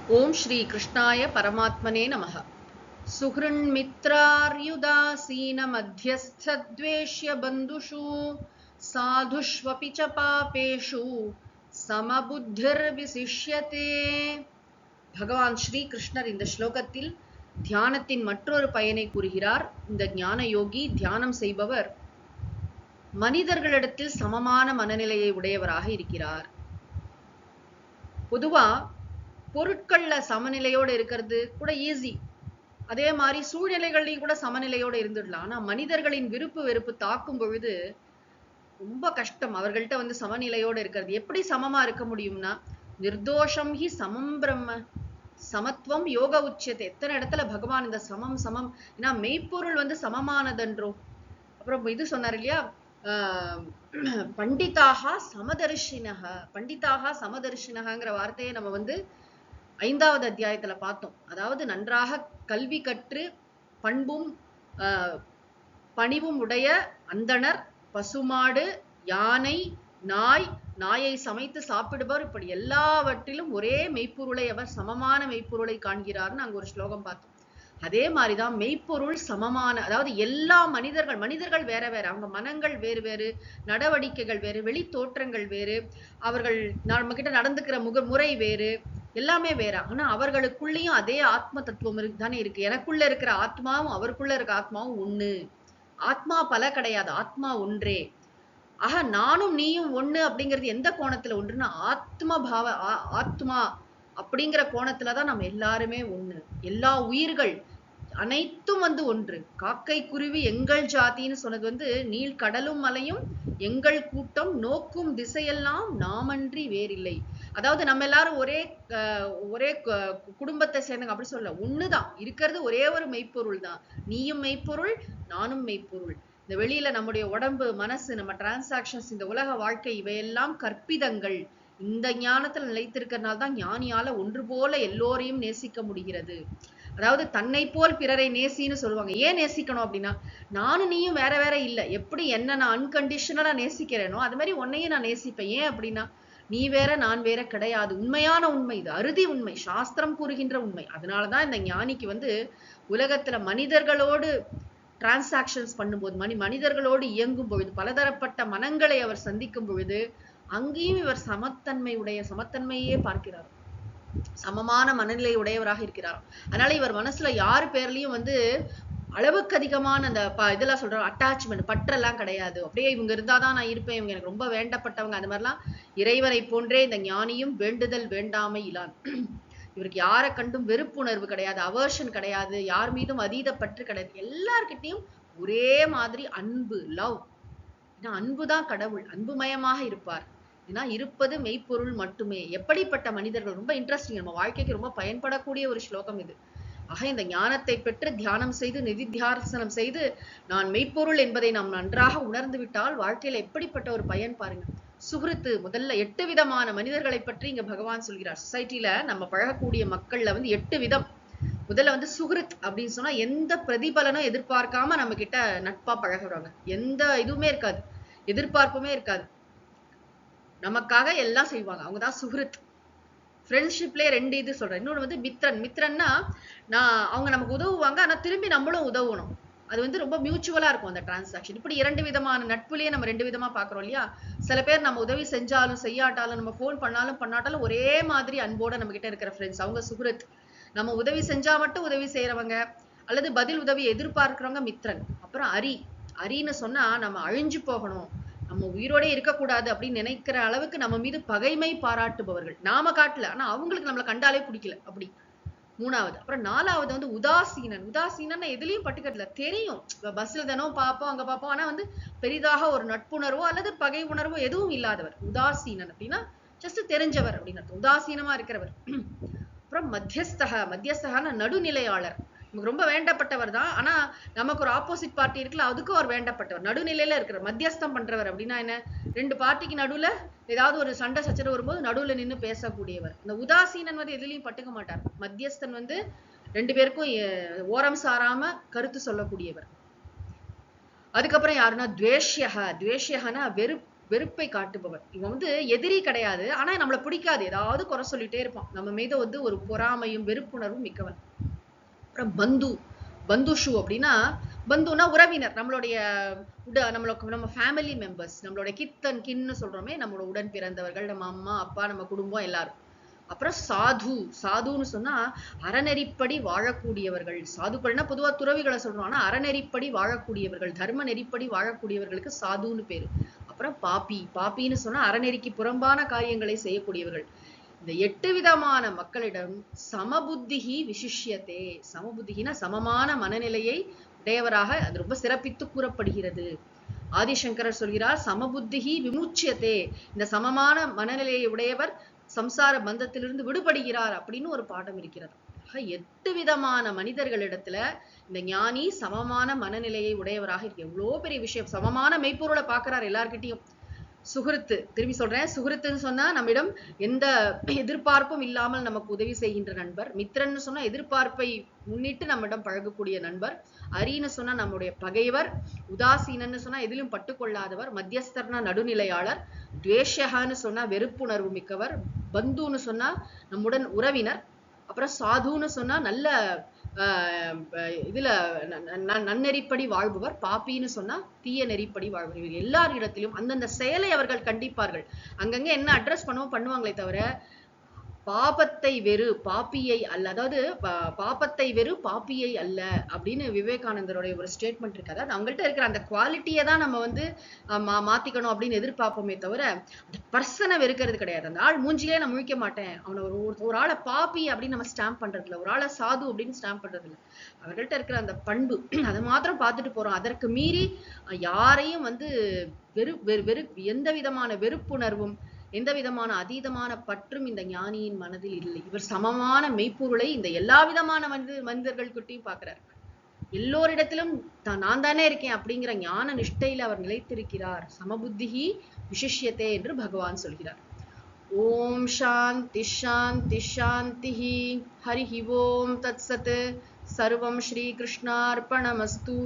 ओम श्री कृष्णाय परमात्मने नमः। सुहृन्मित्रार्युदासीन मध्यस्थद्वेष्य बन्धुषु साधुष्वपि च पापेषु समबुद्धिर्विशिष्यते. பகவான் ஸ்ரீ கிருஷ்ணர் இந்த ஸ்லோகத்தில் தியானத்தின் மற்றொரு பயனை கூறுகிறார். இந்த ஞான யோகி தியானம் செய்பவர் மனிதர்களிடத்தில் சமமான மனநிலையை உடையவராக இருக்கிறார். பொதுவா பொருட்கள்ல சமநிலையோடு இருக்கிறது கூட ஈஸி, அதே மாதிரி சூழ்நிலைகள்லையும் கூட சமநிலையோடு இருந்துடலாம். ஆனா மனிதர்களின் விருப்பு வெறுப்பு தாக்கும் பொழுது ரொம்ப கஷ்டம் அவர்கள்ட்ட சமநிலையோடு இருக்கிறது. எப்படி சமமா இருக்க முடியும்னா, நிர்தோஷம் ஹி சமம் பிரம்ம, சமத்துவம் யோக உச்சியத்தை. எத்தனை இடத்துல பகவான் இந்த சமம் சமம், ஏன்னா மெய்ப்பொருள் சமமானதன்றோ. அப்புறம் இது சொன்னார் இல்லையா, பண்டிதாக சமதர்ஷினக, பண்டிதாக சமதர்ஷினகங்கிற வார்த்தையை நம்ம 5வது அத்தியாயத்துல பார்த்தோம். அதாவது நன்றாக கல்வி கற்று பண்பும் பணிவும் உடைய அந்தணர், பசுமாடு, யானை, நாய், நாயை சமைத்து சாப்பிடுபவர், இப்படி எல்லாவற்றிலும் ஒரே மெய்ப்பொருளை அவர் சமமான மெய்ப்பொருளை காண்கிறார்னு அங்க ஒரு ஸ்லோகம் பார்த்தோம். அதே மாதிரிதான் மெய்ப்பொருள் சமமான, அதாவது எல்லா மனிதர்கள் வேற வேற, அவங்க மனங்கள் வேறு வேறு, நடவடிக்கைகள் வேறு, வெளி தோற்றங்கள் வேறு, அவர்கள் நம்ம கிட்ட நடந்துக்கிற முறை வேறு, எல்லாமே வேற. ஆனா அவர்களுக்குள்ளேயும் அதே ஆத்ம தத்துவம் தானே இருக்கு. எனக்குள்ள இருக்கிற ஆத்மாவும் அவருக்குள்ள இருக்க ஆத்மாவும் ஒண்ணு. ஆத்மா பல கிடையாது, ஆத்மா ஒன்றே. ஆக நானும் நீயும் ஒண்ணு அப்படிங்கிறது எந்த கோணத்துல ஒன்றுன்னா, ஆத்மா அப்படிங்கிற கோணத்துலதான் நம்ம எல்லாருமே ஒண்ணு. எல்லா உயிர்கள் அனைத்தும் ஒன்று. காக்கை குருவி எங்கள் ஜாதின்னு சொன்னது நீள் கடலும் மலையும் எங்கள் கூட்டம், நோக்கும் திசையெல்லாம் நாமன்றி வேறில்லை. அதாவது நம்ம எல்லாரும் ஒரே குடும்பத்தை சேர்ந்தவங்க அப்படி சொல்ல, ஒண்ணுதான் இருக்கிறது, ஒரே ஒரு மெய்ப்பொருள் தான். நீயும் மெய்ப்பொருள், நானும் மெய்ப்பொருள். இந்த வெளியில நம்முடைய உடம்பு, மனசு, நம்ம டிரான்சாக்சன்ஸ், இந்த உலக வாழ்க்கை, இவையெல்லாம் கற்பிதங்கள். இந்த ஞானத்துல நிலைத்திருக்கிறதுனால தான் ஞானியால ஒன்று போல எல்லோரையும் நேசிக்க முடிகிறது. அதாவது தன்னை போல் பிறரை நேசின்னு சொல்லுவாங்க. ஏன் நேசிக்கணும் அப்படின்னா, நானும் நீயும் வேற வேற இல்லை. எப்படி என்ன நான் அன்கண்டிஷனலா நேசிக்கிறேனோ அது மாதிரி உன்னையும் நான் நேசிப்பேன். ஏன் அப்படின்னா, நீ வேற நான் வேற கிடையாது. உண்மையான உண்மை இது, அறுதி உண்மை, சாஸ்திரம் கூறுகின்ற உண்மை. அதனாலதான் இந்த ஞானிக்கு உலகத்துல மனிதர்களோடு டிரான்சாக்சன்ஸ் பண்ணும்போது, மனிதர்களோடு இயங்கும் பொழுது, பலதரப்பட்ட மனங்களை அவர் சந்திக்கும் பொழுது, அங்கேயும் இவர் சமத்தன்மையே பார்க்கிறார். சமமான மனநிலை உடையவராக இருக்கிறார். அதனால இவர் மனசுல யாரு பேர்லயும் அளவுக்கு அதிகமான அந்த இதெல்லாம் சொல்றோம் அட்டாச்மெண்ட், பற்றெல்லாம் கிடையாது. அப்படியே இவங்க இருந்தாதான் நான் இருப்பேன், இவங்க எனக்கு ரொம்ப வேண்டப்பட்டவங்க, அந்த மாதிரிலாம் இறைவனை போன்றே இந்த ஞானியும் வேண்டுதல் வேண்டாமை இலான். இவருக்கு யாரை கண்டும் வெறுப்புணர்வு கிடையாது, அவர்ஷன் கிடையாது, யார் மீதும் அதீத பற்று கிடையாது. எல்லார்கிட்டையும் ஒரே மாதிரி அன்பு, லவ். ஏன்னா அன்புதான் கடவுள், அன்புமயமாக இருப்பார். ஏன்னா இருப்பது மெய்ப்பொருள் மட்டுமே. எப்படிப்பட்ட மனிதர்கள், ரொம்ப இன்ட்ரெஸ்டிங், நம்ம வாழ்க்கைக்கு ரொம்ப பயன்படக்கூடிய ஒரு ஸ்லோகம் இது. ஆக இந்த ஞானத்தை பெற்று தியானம் செய்து நிதித்தியாசனம் செய்து நான் மெய்ப்பொருள் என்பதை நாம் நன்றாக உணர்ந்து விட்டால் வாழ்க்கையில எப்படிப்பட்ட ஒரு பயன் பாருங்க. சுகிருத்து, முதல்ல 8 விதமான மனிதர்களை பற்றி இங்க பகவான் சொல்கிறார். சொசைட்டில நம்ம பழகக்கூடிய மக்கள்ல 8 விதம். முதல்ல சுகிருத் அப்படின்னு சொன்னா, எந்த பிரதிபலனும் எதிர்பார்க்காம நம்ம கிட்ட நட்பா பழகுறாங்க. எந்த இதுவுமே இருக்காது, எதிர்பார்ப்புமே இருக்காது, நமக்காக எல்லாம் செய்வாங்க. அவங்கதான் சுகிருத். ஃப்ரெண்ட்ஷிப்லயே 2 இது சொல்றேன். இன்னொன்னு மித்ரன். மித்ரன்னா அவங்க நமக்கு உதவுவாங்க, ஆனா திரும்பி நம்மளும் உதவணும். அது ரொம்ப மியூச்சுவலா இருக்கும் அந்த டிரான்சாக்சன். இப்படி 2 விதமான நட்புலயே நம்ம 2 விதமா பாக்குறோம் இல்லையா. சில பேர் நம்ம உதவி செஞ்சாலும் செய்யாட்டாலும், நம்ம போன் பண்ணாலும் பண்ணாட்டாலும் ஒரே மாதிரி அன்போட நம்ம கிட்ட இருக்கிற ஃப்ரெண்ட்ஸ், அவங்க சுகிருத். நம்ம உதவி செஞ்சா மட்டும் உதவி செய்யறவங்க, அல்லது பதில் உதவி எதிர்பார்க்கிறவங்க மித்ரன். அப்புறம் அரின்னு சொன்னா, நம்ம அழிஞ்சு போகணும், நம்ம உயிரோட இருக்கக்கூடாது அப்படின்னு நினைக்கிற அளவுக்கு நம்ம மீது பகைமை பாராட்டுபவர்கள். நாம காட்டல, ஆனா அவங்களுக்கு நம்மளை கண்டாலே பிடிக்கல அப்படி. 3வது. அப்புறம் 4வது உதாசீனன். உதாசீனன் எதுலயும் பட்டுக்கட்டல, தெரியும், பஸ்ல தினம் பார்ப்போம், அங்க பார்ப்போம், ஆனா பெரிதாக ஒரு நட்புணர்வோ அல்லது பகை உணர்வோ எதுவும் இல்லாதவர். உதாசீனன் அப்படின்னா ஜஸ்ட் தெரிஞ்சவர் அப்படின்னு, உதாசீனமா இருக்கிறவர். அப்புறம் மத்தியஸ்தகன நடுநிலையாளர். நமக்கு ரொம்ப வேண்டப்பட்டவர் தான், ஆனா நமக்கு ஒரு ஆப்போசிட் பார்ட்டி இருக்குல்ல, அதுக்கும் அவர் வேண்டப்பட்டவர், நடுநிலையில இருக்கிற, மத்தியஸ்தம் பண்றவர். அப்படின்னா என்ன, 2 பார்ட்டிக்கு நடுவுல ஏதாவது ஒரு சண்டை சச்சரவு வரும்போது நடுவுல நின்று பேசக்கூடியவர். இந்த உதாசீனன் எதுலையும் பட்டுக்க மாட்டார். மத்தியஸ்தன் 2 பேருக்கும் ஓரம் சாராம கருத்து சொல்லக்கூடியவர். அதுக்கப்புறம் யாருன்னா துவேஷ்யகனா, வெறுப்பை காட்டுபவர். இவன் வந்து எதிரி கிடையாது. ஆனா நம்மள பிடிக்காது. ஏதாவது குறை சொல்லிட்டே இருப்பான். நம்ம மீது வந்து ஒரு பொறாமையும் வெறுப்புணர்வும் மிக்கவன். அப்புறம் பந்துஷு அப்படின்னா, பந்துனா உறவினர். நம்மளுடைய நம்ம ஃபேமிலி மெம்பர்ஸ், நம்மளுடைய கின்னு சொல்றோமே, நம்மளோட உடன் பிறந்தவர்கள், நம்ம அம்மா, அப்பா, நம்ம குடும்பம் எல்லாரும். அப்புறம் சாதுன்னு சொன்னா அறநெறிப்படி வாழக்கூடியவர்கள். சாதுக்கள்னா பொதுவா துறவிகளை சொல்றோம். ஆனா அறநெறிப்படி வாழக்கூடியவர்கள், தர்ம நெறிப்படி வாழக்கூடியவர்களுக்கு சாதுன்னு பேரு. அப்புறம் பாப்பின்னு சொன்னா அறநெறிக்கு புறம்பான காரியங்களை செய்யக்கூடியவர்கள். இந்த 8 விதமான மக்களிடம் சமபுத்திகி விசிஷ்யத்தே. சமபுத்திகினா சமமான மனநிலையை உடையவராக அது ரொம்ப சிறப்பித்து கூறப்படுகிறது. ஆதிசங்கரர் சொல்கிறார், சமபுத்திகி விமுச்சியத்தே. இந்த சமமான மனநிலையை உடையவர் சம்சார பந்தத்திலிருந்து விடுபடுகிறார் அப்படின்னு ஒரு பாடம் இருக்கிறது. 8 விதமான மனிதர்களிடத்துல இந்த ஞானி சமமான மனநிலையை உடையவராக இருக்கு. எவ்வளவு பெரிய விஷயம். சமமான மெய்ப்பொருளை பார்க்கிறார் எல்லார்கிட்டையும். சுகிருத்து, திரும்பி சொல்றேன், சுகிருத்துன்னு சொன்னா நம்மிடம் எந்த எதிர்பார்ப்பும் இல்லாமல் நமக்கு உதவி செய்கின்ற நண்பர். மித்திரன்னு சொன்னா எதிர்பார்ப்பை முன்னிட்டு நம்மிடம் பழகக்கூடிய நண்பர். அரின்னு சொன்னா நம்முடைய பகைவர். உதாசீனன்னு சொன்னா எதிலும் பட்டுக்கொள்ளாதவர். மத்தியஸ்தர்னா நடுநிலையாளர். துவேஷகான்னு சொன்னா வெறுப்புணர்வு மிக்கவர். பந்துன்னு சொன்னா நம்முடன் உறவினர். அப்புறம் சாதுன்னு சொன்னா நல்ல இதுல நன்னெறிப்படி வாழ்பவர். பாப்பின்னு சொன்னா தீய நெறிப்படி வாழ்பவர். இவர் எல்லாரிடத்திலும் அந்தந்த செயலை அவர்கள் கண்டிப்பார்கள். அங்கங்க என்ன அட்ரஸ் பண்ணுவாங்களே தவிர பாபத்தை வெறு பாப்பியை அல்ல, அதாவது பாபத்தை வெறு பாப்பியை அல்ல அப்படின்னு விவேகானந்தருடைய ஒரு ஸ்டேட்மெண்ட் இருக்கு. அதாவது அவங்கள்ட்ட இருக்கிற அந்த குவாலிட்டியை தான் நம்ம வந்து மாத்திக்கணும் அப்படின்னு எதிர்பார்ப்போமே தவிர அந்த பர்சனை வெறுக்கிறது கிடையாது. அந்த ஆள் மூஞ்சிலே நான் முழிக்க மாட்டேன். அவனை ஒரு ஆளை பாப்பி அப்படின்னு நம்ம ஸ்டாம்ப் பண்றது இல்லை, ஒரு ஆளை சாது அப்படின்னு ஸ்டாம்ப் பண்றது இல்லை. அவர்கள்ட்ட இருக்கிற அந்த பண்பு அதை மாத்திரம் பார்த்துட்டு போறோம். அதற்கு மீறி யாரையும் வந்து எந்த விதமான வெறுப்புணர்வும் எந்த விதமான அதீதமான பற்றும் இந்த ஞானியின் மனதில் இல்லை. இவர் சமமான மெய்ப்பொருளை இந்த எல்லா விதமான மனிதர்கள்கிட்டையும் பார்க்கிறார். எல்லோரிடத்திலும் நான் தானே இருக்கேன் அப்படிங்கிற ஞான நிஷ்டையில் அவர் நிலைத்திருக்கிறார். சமபுத்திகி விசிஷ்யத்தே என்று பகவான் சொல்கிறார். ஓம் சாந்தி சாந்தி சாந்திஹி. ஹரிஹி ஓம் தத்சத். சர்வம் ஸ்ரீ கிருஷ்ணார்ப்பணமஸ்து.